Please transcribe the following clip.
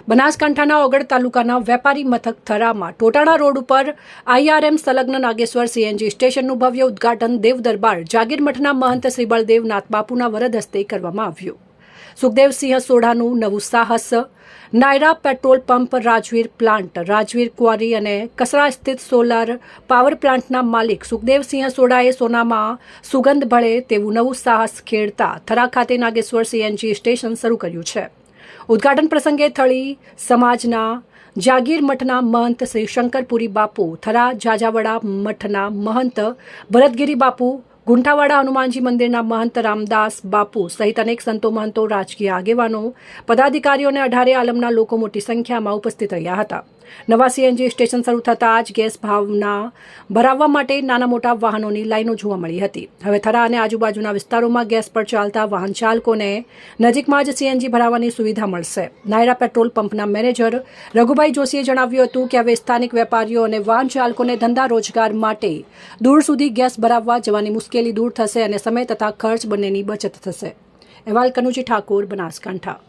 બનાસકાંઠાના ઓગળ તાલુકાના વેપારી મથક થરામાં ટોટાણા રોડ ઉપર IRM સંલગ્ન નાગેશ્વર CNG સ્ટેશનનું ભવ્ય ઉદ્ઘાટન દેવ દરબાર જાગીર મઠના મહંત શ્રી બળદેવનાથ બાપુના વરદ હસ્તે કરવામાં આવ્યું. સુખદેવસિંહ સોઢાનું નવું સાહસ. Nayara petrol pump, Rajveer plant, Rajveer quarry અને કસરા સ્થિત સોલાર પાવર પ્લાન્ટના માલિક સુખદેવસિંહ સોઢાએ સોનામાં સુગંધ ભળે તેવું નવું સાહસ ખેડતા થરા ખાતે નાગેશ્વર CNG સ્ટેશન શરૂ કર્યું છે. ઉદ્ઘાટન પ્રસંગે થળી સમાજના જાગીર મઠના મહંત શ્રી શંકરપુરી બાપુ, થરા જાજાવડા મઠના મહંત ભરતગીરી બાપુ, ગુંઠાવાડા હનુમાનજી મંદિરના મહંત રામદાસ બાપુ સહિત અનેક સંતો, મહંતો, રાજકીય આગેવાનો, પદાધિકારીઓ અને 18 આલમના લોકો મોટી સંખ્યામાં ઉપસ્થિત રહ્યા હતા. નવા CNG સ્ટેશન શરૂ થતાં જ ગેસ ભાવના ભરાવવા માટે નાના મોટા વાહનોની લાઈનો જોવા મળી હતી. હવે થરા અને આજુબાજુના વિસ્તારોમાં ગેસ પર ચાલતા વાહન ચાલકોને નજીકમાં જ CNG ભરાવવાની સુવિધા મળશે. નાયરા પેટ્રોલ પંપના મેનેજર રઘુભાઈ જોશીએ જણાવ્યું હતું કે હવે સ્થાનિક વેપારીઓ અને વાહન ચાલકોને ધંધા રોજગાર માટે દૂર સુધી ગેસ ભરાવવા જવાની મુશ્કેલી દૂર થશે અને સમય તથા ખર્ચ બંનેની બચત થશે. અહેવાલ કનુજી ઠાકોર, બનાસકાંઠા.